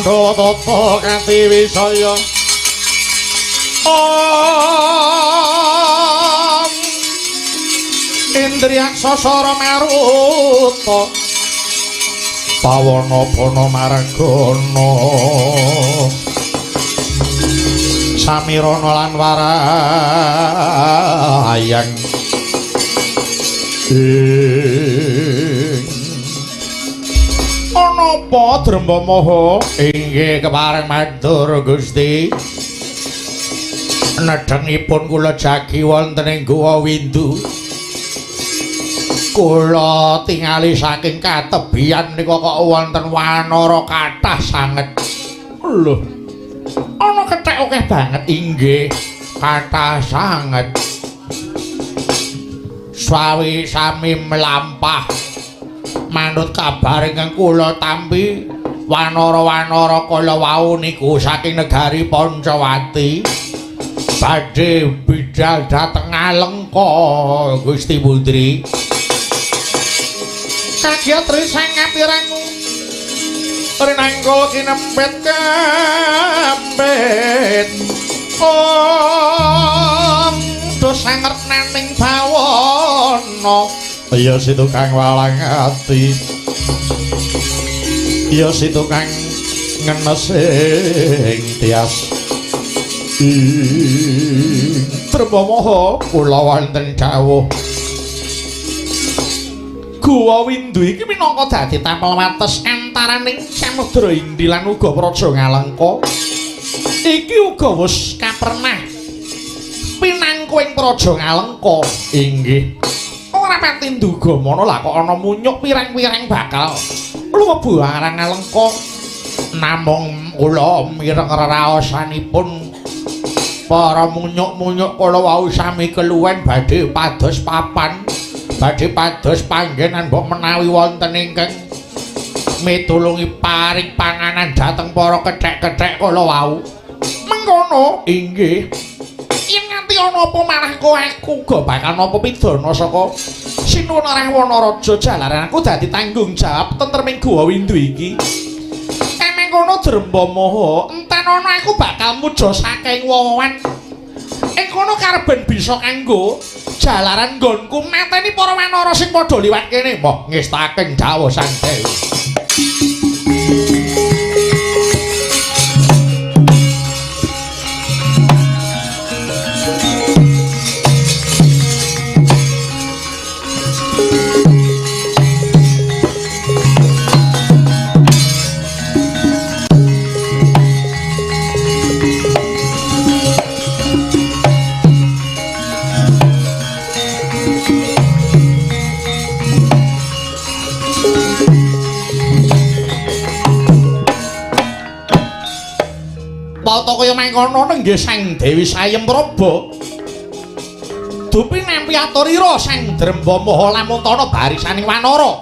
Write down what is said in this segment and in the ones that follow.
Pandhawa tata kanthi wisaya Om Indriyak sasara maruta Pawana Bana Margana Samirana lan Warayang Anapa Drembamaha inggih kepareng matur Gusti nedhengipun kula jagi wonten ing Guwa Windu kula tingali saking katebian nika kok wonten wanara kathah sanget lho ana kethek akeh banget inggih kathah sanget swawi sami melampah manut kabar ingkang kula tampi wanara-wanara kala wau niku saking negari Pancawati badhe bidhal dhateng Alengka Gusti Putri kagyatri sangapirangu rinangkul kinempet kambet om dosanget naning bawana ya si tukang walang ati ya si tukang ngenesing tias Drembamaha kula wonten dawuh Guwa Windu iki minangka dadi tempel wates antaraning Samudra Indi lan uga Praja Ngalengka iki uga wis kapernah pinangku ing Praja Ngalengka inggih ora pati nduga mono lah kok ana munyuk pirang-pirang bakal mlebu arang Ngalengka namung kula mireng raosanipun para munyuk-munyuk kala wau sami keluwen badhe pados papan badhe pados panggenan mbok menawi wonten ingkang mitulungi paring panganan dhateng para kethek-kethek kala wau mengkono inggih yen nganti ana apa malah kok aku uga bakal napa pidana saka Sinuwun Rahwana-raja jalaran aku dadi tanggung jawab tentreming Guwa Windu iki mengkono Drembamaha enten ana aku bakal muja saking wowoan ing kono karben bisa kanggo jalaran nggonku mateni para wanara sing padha liwat kene moh ngestaking dawuh Sang Dewi Tata kaya mangkono nenggih Sang Dewi Sayem Praba. Dupi nampi aturira Sang Drembamaha lamuntana barisaning wanara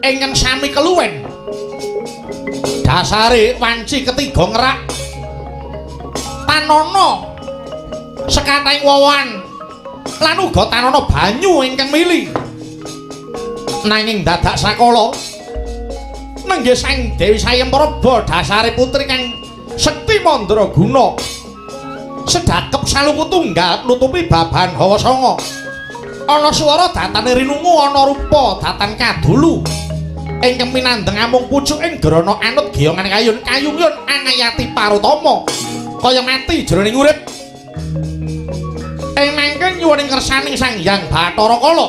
ingkang sami keluwen. Dasare wanci ketiga ngerak tanana sekathahing wowoan lan uga tanana banyu ingkang mili. Nanging dadak sakala nenggih Sang Dewi Sayem Praba dasare putri kang Sekti Mandraguna sedakep salungku tunggal nutupi baban hawa sanga ana swara datane rinungu ana rupa datan kadulu ingkang minandeng amung pucuk ing grana anut giyongan kayun kayungyun angayati parutama kaya mati jroning urip ing mangken nyuwuning kersaning Sang Hyang Bathara Kala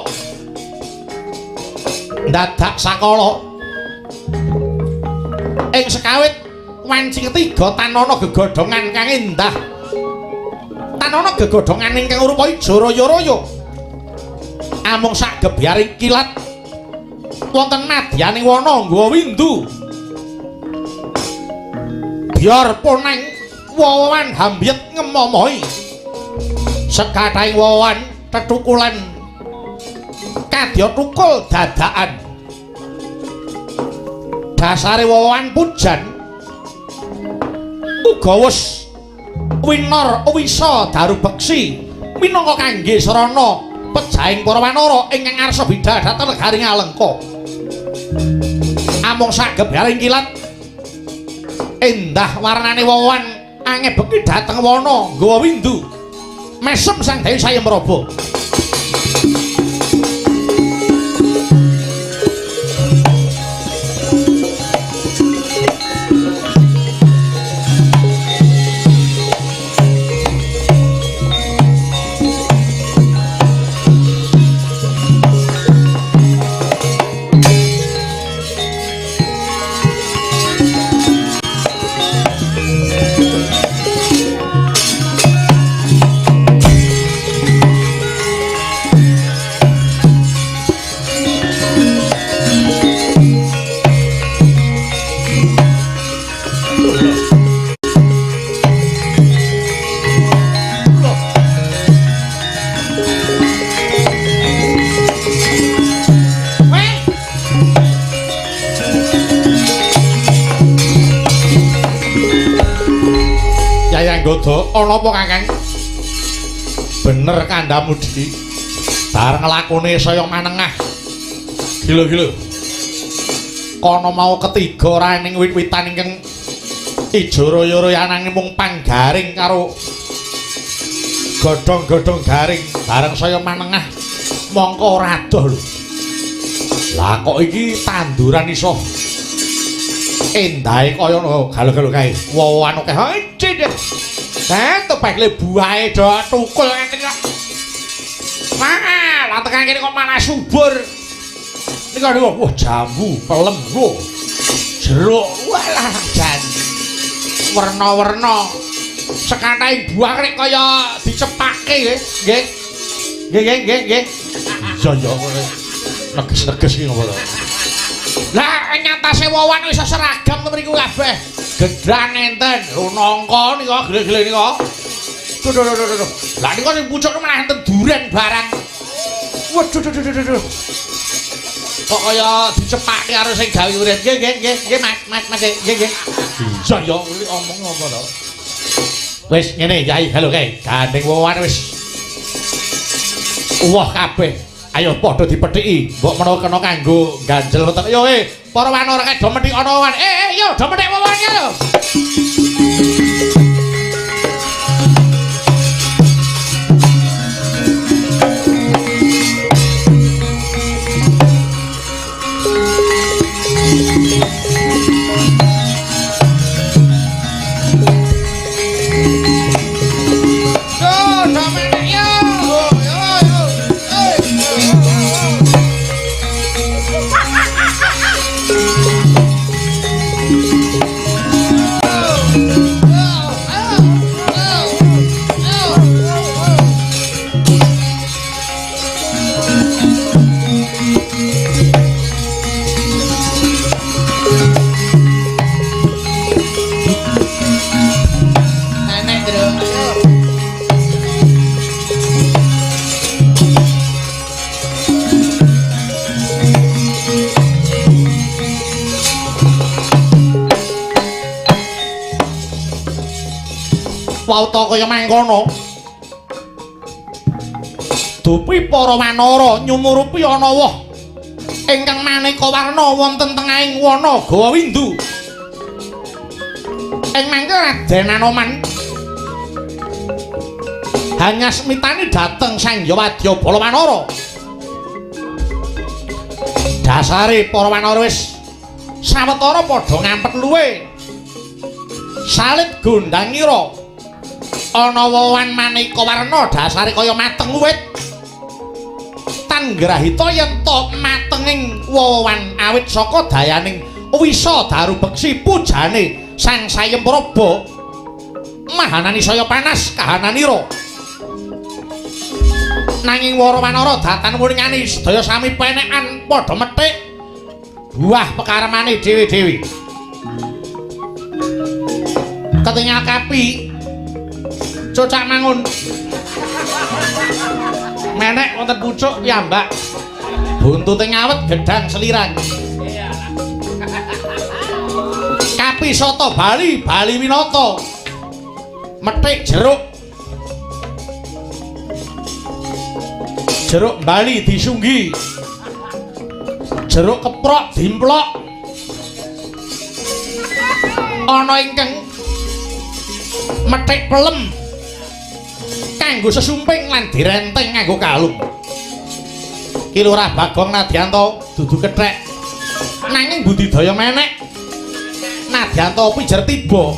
dadak sakala ing sekawit wanci ketiga tanana gegodhongan kang endah tanana gegodhongan ingkang rupa ijo raya-raya amung sak gebyaring kilat wonten madyaning wana Guwa Windu biar poneng wowoan hambyet ngemomohi sekathahing wowoan tetukulan kadya tukul dadakan dasare wowoan pujan uga wis winor wisa daru beksi minangka kangge sarana pejahing para wanara ingkang arsa bidhal dhateng negari Ngalengka amung sagep yaring kilat endah warnane wawan angebeki dhateng wana nggawa windu mesem sang Dewi Sayemraba. Godo ana apa Kakang? Bener kandhamu Diki. Bareng lakune saya manengah. Gila-gila. Kono mau ketiga ora ning wit-witan ingkang ijo royo-royo ananging mung panggaring karo godhong-godhong garing bareng saya manengah mongko ora adoh lho. Lah kok iki tanduran iso endahe kaya ngono galo-galo kae. Wawan akeh. Tepek le buahe do tukul ngene kok. Lah tekan kene kok malah subur. Nika lho wah jambu, pelem, lho. Jeruk, walah jan. Werna-werna. Sekatahe buah rek kaya dicepake nggih. Nggih. Iya ya. Neges-neges iki ngono lho. Lah nyatase wawan wis seragam mriku kabeh. Gedang enten, nangka nika gile-gile nika. Duh. Lah nika sing pucuk malah enten duren barang. Waduh. Kok kaya dicepake karo sing gawe uren. Nggih, Mas, nggih. Iya ya omong apa to. Wis ngene, Yai, halo kae. Gandeng wawan wis. Wah kabeh. Ayo padha dipethiki, mbok menawa kena kanggo ganjel wonten. Yo para wanara kae do methik ana wawan. Yo do methik wawan ya lho. Wauta kaya mangkono. Dupi para wanara nyumurupi ana woh ingkang maneka warna wonten tengahing wana Gawawindu. Ing mangke Raden Anoman hanyasmitani dhateng Sang Yawadya Balawanara. Dasare para wanara wis sawetara padha ngampet luwe. Salit gondhangira ana wawan maneka warna dasare kaya mateng wit. Tan grahita yen to matenging wawan awit saka dayaning wisa daru beksi pujane Sang Sayemraba. Mahanani saya panas kahananira. Nanging wara wanara datan muringani sedaya sami penekan padha methik buah pekarmane dewi-dewi. Ketinggal kapi cocak mangun menek wonten pucuk piyambak buntute ngawet gedang selirang kapi soto Bali Winata methik jeruk Bali disunggi jeruk keprok dimplok ana ingkang methik pelem kanggo sesumping lan direnteng nganggo kalung. Ki Lurah Bagong Nadyanto dudu kethek nanging budidaya menek. Nadyanto pijer tiba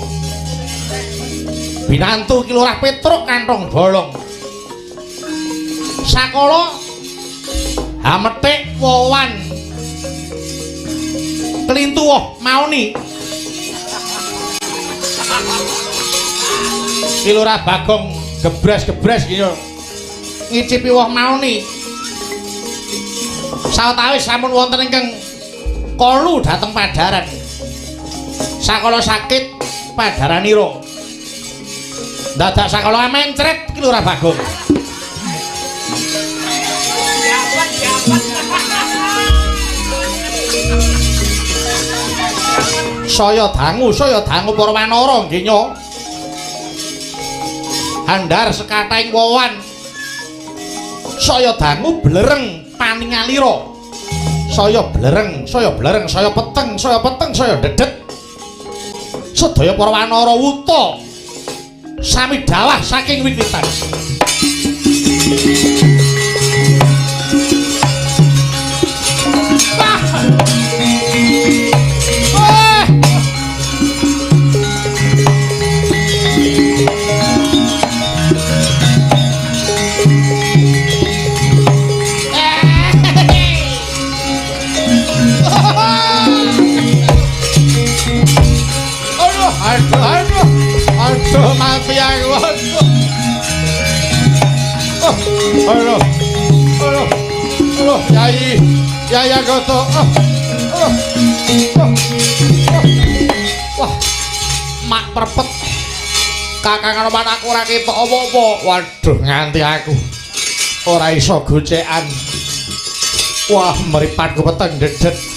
binantu Ki Lurah Petruk kantong bolong. Sakala hametik Wawan kelintuh mauni. Ki Lurah Bagong gebres-gebres gitu ngicipi woh mauni. Sawetawis sampun wonten ingkang kolu dhateng padharan. Sakala sakit padharanira. Dadak sakala mencret Ki Lurah Bagong. Saya dangu para wanara nggih nyo. Handar sekathahing wawan. Saya dangu blereng paningalira. Saya blereng, saya peteng, saya dedet. Sedaya para wanara wuta sami dawah saking wiwitan. Aduh mati aku. Aduh. Yai Agoto. Wah, mak perpet. Kakang Anoman aku ora ketok apa-apa. Waduh, nganti aku ora iso gocekan. Wah, mripatku peteng dedet.